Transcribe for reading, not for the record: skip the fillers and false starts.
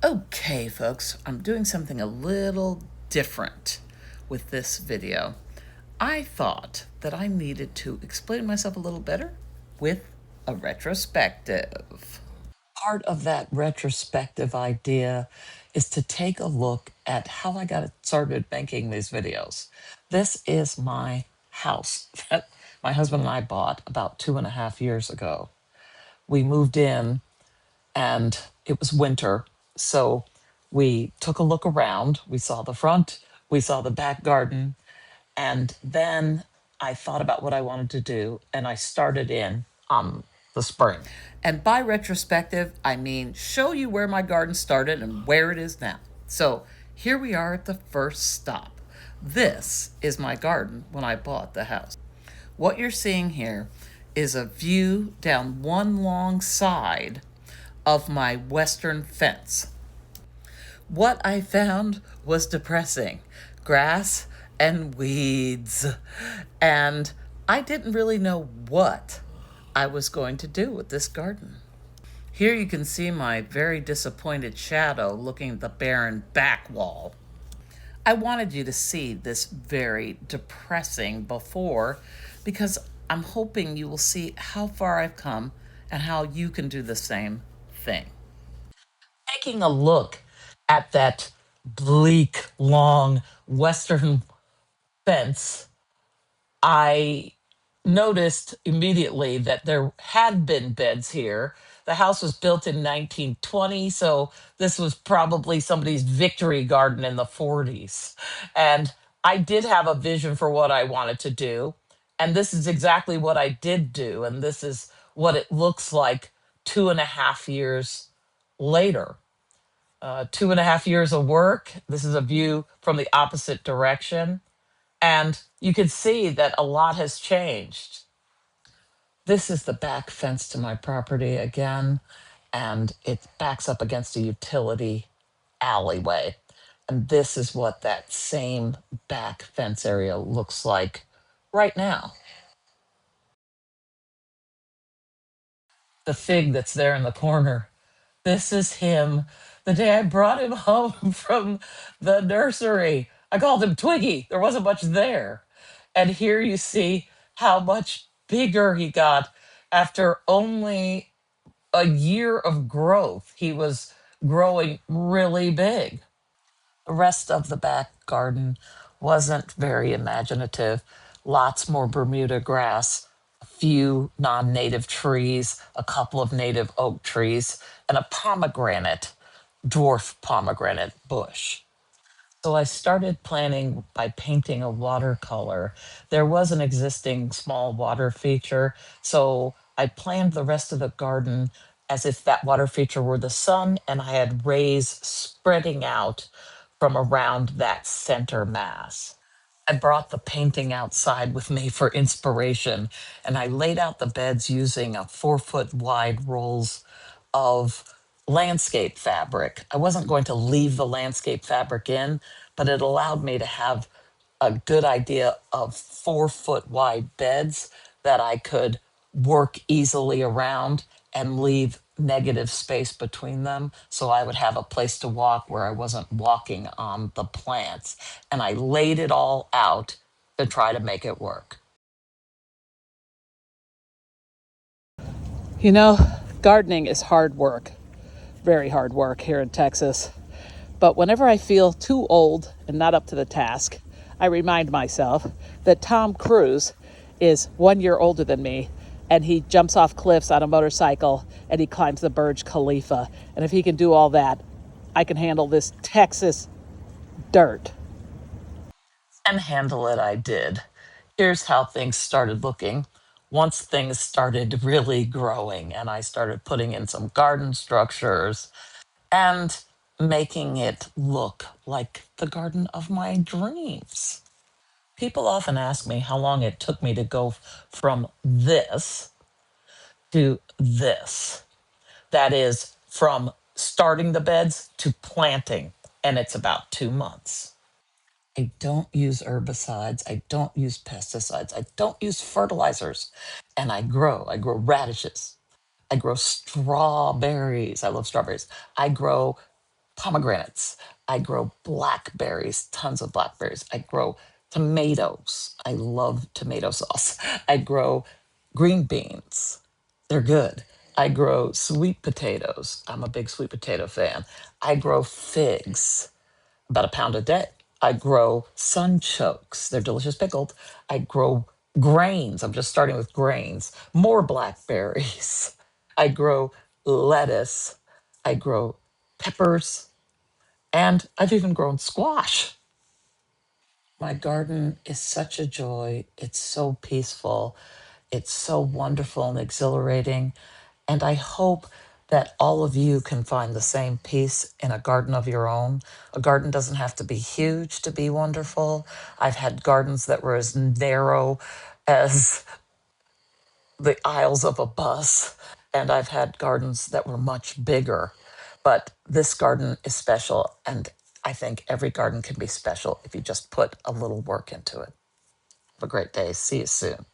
Okay, folks, I'm doing something a little different with this video. I thought that I needed to explain myself a little better with a retrospective. Part of that retrospective idea is to take a look at how I got started making these videos. This is my house that my husband and I bought about 2.5 years ago. We moved in and it was winter. So we took a look around. We saw the front, we saw the back garden, and then I thought about what I wanted to do, and I started in the spring. And by retrospective, I mean show you where my garden started and where it is now. So here we are at the first stop. This is my garden when I bought the house. What you're seeing here is a view down one long side of my western fence. What I found was depressing: grass and weeds. And I didn't really know what I was going to do with this garden. Here you can see my very disappointed shadow looking at the barren back wall. I wanted you to see this very depressing before because I'm hoping you will see how far I've come and how you can do the same thing. Taking a look at that bleak, long western fence, I noticed immediately that there had been beds here. The house was built in 1920, so this was probably somebody's victory garden in the 40s. And I did have a vision for what I wanted to do. And this is exactly what I did do. And this is what it looks like 2.5 years later. 2.5 years of work. This is a view from the opposite direction. And you can see that a lot has changed. This is the back fence to my property again, and it backs up against a utility alleyway. And this is what that same back fence area looks like right now. The fig that's there in the corner, this is him the day I brought him home from the nursery. I called him Twiggy. There wasn't much there. And here you see how much bigger he got after only a year of growth. He was growing really big. The rest of the back garden wasn't very imaginative. Lots more Bermuda grass, a few non native trees, a couple of native oak trees, and a pomegranate, dwarf pomegranate bush. So I started planning by painting a watercolor. There was an existing small water feature, so I planned the rest of the garden as if that water feature were the sun, and I had rays spreading out from around that center mass. I brought the painting outside with me for inspiration, and I laid out the beds using a 4 foot wide rolls of landscape fabric. I wasn't going to leave the landscape fabric in, but it allowed me to have a good idea of 4 foot wide beds that I could work easily around and leave negative space between them so I would have a place to walk where I wasn't walking on the plants. And I laid it all out to try to make it work. You know, gardening is hard work, very hard work here in Texas. But whenever I feel too old and not up to the task, I remind myself that Tom Cruise is 1 year older than me, and he jumps off cliffs on a motorcycle and he climbs the Burj Khalifa. And if he can do all that, I can handle this Texas dirt. And handle it I did. Here's how things started looking once things started really growing and I started putting in some garden structures and making it look like the garden of my dreams. People often ask me how long it took me to go from this to this. That is, from starting the beds to planting, and it's about 2 months. I don't use herbicides. I don't use pesticides. I don't use fertilizers. And I grow. I grow radishes. I grow strawberries. I love strawberries. I grow pomegranates. I grow blackberries, tons of blackberries. I grow tomatoes. I love tomato sauce. I grow green beans. They're good. I grow sweet potatoes. I'm a big sweet potato fan. I grow figs, about a pound a day. I grow sunchokes. They're delicious pickled. I grow grains. I'm just starting with grains. More blackberries. I grow lettuce. I grow peppers. And I've even grown squash. My garden is such a joy. It's so peaceful. It's so wonderful and exhilarating. And I hope that all of you can find the same peace in a garden of your own. A garden doesn't have to be huge to be wonderful. I've had gardens that were as narrow as the aisles of a bus, and I've had gardens that were much bigger. But this garden is special, and I think every garden can be special if you just put a little work into it. Have a great day. See you soon.